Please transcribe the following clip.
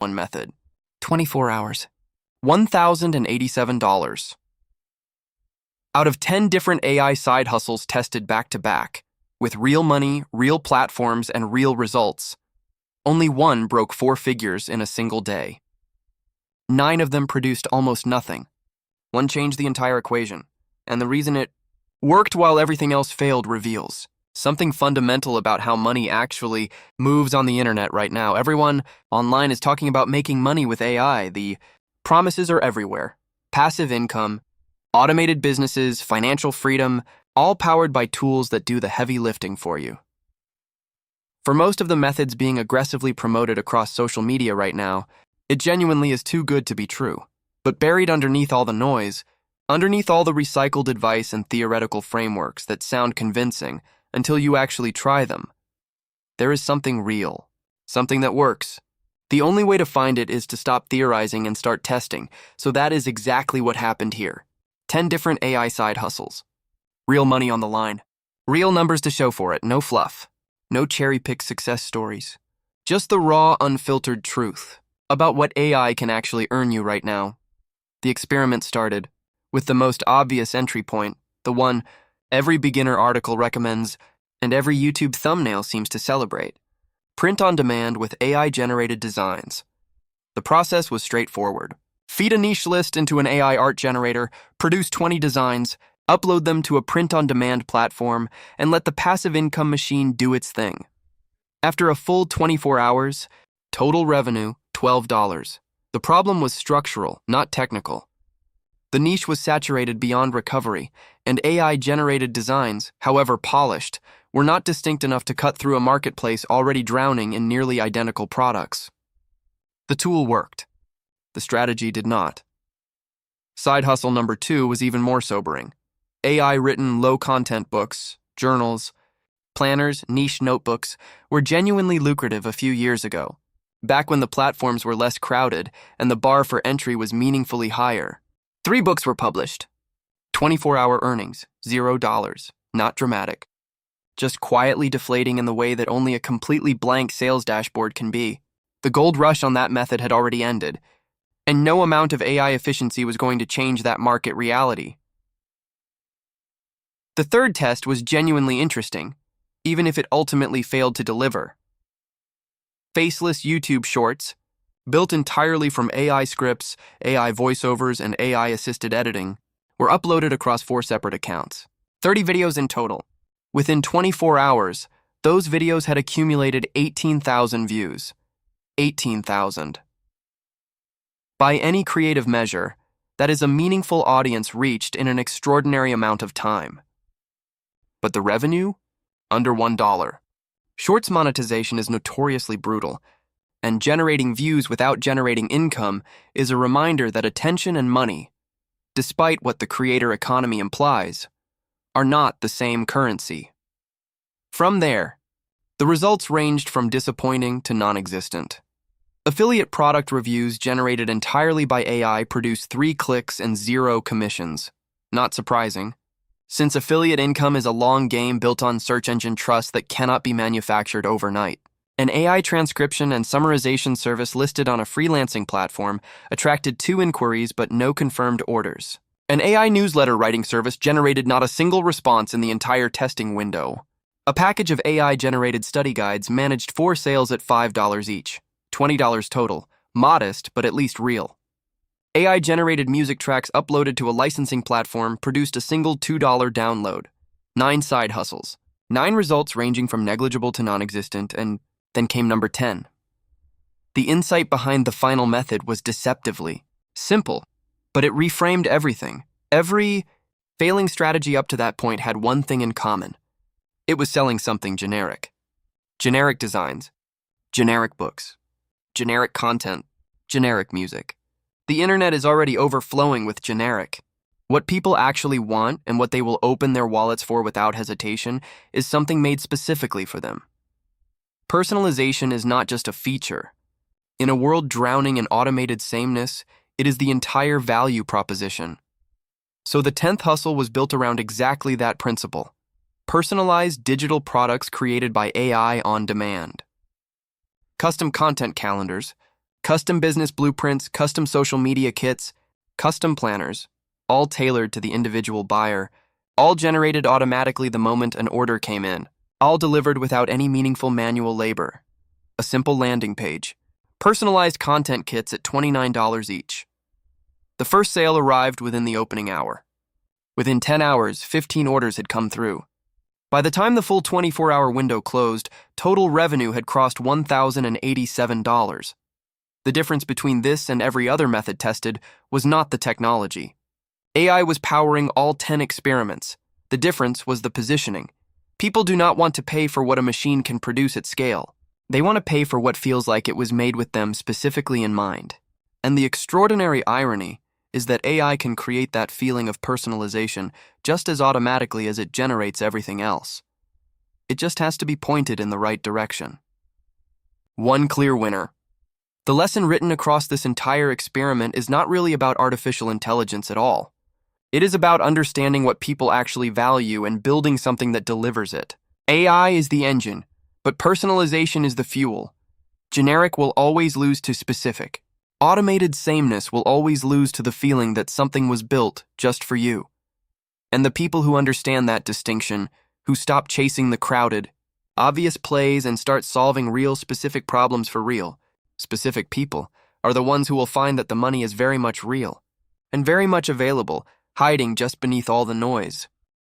One method. 24 hours. $1,087. Out of 10 different AI side hustles tested back to back, with real money, real platforms, and real results, only one broke 4 figures in a single day. 9 of them produced almost nothing. One changed the entire equation, and the reason it worked while everything else failed reveals something fundamental about how money actually moves on the internet right now. Everyone online is talking about making money with AI. The promises are everywhere. Passive income, automated businesses, financial freedom, all powered by tools that do the heavy lifting for you. For most of the methods being aggressively promoted across social media right now, it genuinely is too good to be true. But buried underneath all the noise, underneath all the recycled advice and theoretical frameworks that sound convincing until you actually try them, there is something real, something that works. The only way to find it is to stop theorizing and start testing, so that is exactly what happened here. 10 different AI side hustles. Real money on the line. Real numbers to show for it, no fluff. No cherry-picked success stories. Just the raw, unfiltered truth about what AI can actually earn you right now. The experiment started with the most obvious entry point, the one every beginner article recommends and every YouTube thumbnail seems to celebrate. Print on demand with AI-generated designs. The process was straightforward. Feed a niche list into an AI art generator, produce 20 designs, upload them to a print-on-demand platform, and let the passive income machine do its thing. After a full 24 hours, total revenue, $12. The problem was structural, not technical. The niche was saturated beyond recovery, and AI-generated designs, however polished, were not distinct enough to cut through a marketplace already drowning in nearly identical products. The tool worked. The strategy did not. Side hustle number 2 was even more sobering. AI-written low-content books, journals, planners, niche notebooks were genuinely lucrative a few years ago, back when the platforms were less crowded and the bar for entry was meaningfully higher. 3 books were published. 24-hour earnings, $0. Not dramatic. Just quietly deflating in the way that only a completely blank sales dashboard can be. The gold rush on that method had already ended, and no amount of AI efficiency was going to change that market reality. The third test was genuinely interesting, even if it ultimately failed to deliver. Faceless YouTube shorts, built entirely from AI scripts, AI voiceovers, and AI-assisted editing, were uploaded across 4 separate accounts. 30 videos in total. Within 24 hours, those videos had accumulated 18,000 views. 18,000. By any creative measure, that is a meaningful audience reached in an extraordinary amount of time. But the revenue? Under $1. Shorts monetization is notoriously brutal, and generating views without generating income is a reminder that attention and money, despite what the creator economy implies, are not the same currency. From there, the results ranged from disappointing to non-existent. Affiliate product reviews generated entirely by AI produced 3 clicks and 0 commissions. Not surprising, since affiliate income is a long game built on search engine trust that cannot be manufactured overnight. An AI transcription and summarization service listed on a freelancing platform attracted 2 inquiries but no confirmed orders. An AI newsletter writing service generated not a single response in the entire testing window. A package of AI-generated study guides managed 4 sales at $5 each, $20 total, modest but at least real. AI-generated music tracks uploaded to a licensing platform produced a single $2 download. 9 side hustles. 9 results ranging from negligible to non-existent, and then came number 10. The insight behind the final method was deceptively simple, but it reframed everything. Every failing strategy up to that point had one thing in common. It was selling something generic. Generic designs, generic books, generic content, generic music. The internet is already overflowing with generic. What people actually want and what they will open their wallets for without hesitation is something made specifically for them. Personalization is not just a feature. In a world drowning in automated sameness, it is the entire value proposition. So the 10th hustle was built around exactly that principle. Personalized digital products created by AI on demand. Custom content calendars, Custom business blueprints, custom social media kits, custom planners, all tailored to the individual buyer, all generated automatically the moment an order came in, all delivered without any meaningful manual labor. A simple landing page. Personalized content kits at $29 each. The first sale arrived within the opening hour. Within 10 hours, 15 orders had come through. By the time the full 24-hour window closed, total revenue had crossed $1,087. The difference between this and every other method tested was not the technology. AI was powering all 10 experiments. The difference was the positioning. People do not want to pay for what a machine can produce at scale. They want to pay for what feels like it was made with them specifically in mind. And the extraordinary irony is that AI can create that feeling of personalization just as automatically as it generates everything else. It just has to be pointed in the right direction. One clear winner. The lesson written across this entire experiment is not really about artificial intelligence at all. It is about understanding what people actually value and building something that delivers it. AI is the engine, but personalization is the fuel. Generic will always lose to specific. Automated sameness will always lose to the feeling that something was built just for you. And the people who understand that distinction, who stop chasing the crowded, obvious plays and start solving real specific problems for real, specific people, are the ones who will find that the money is very much real and very much available, hiding just beneath all the noise.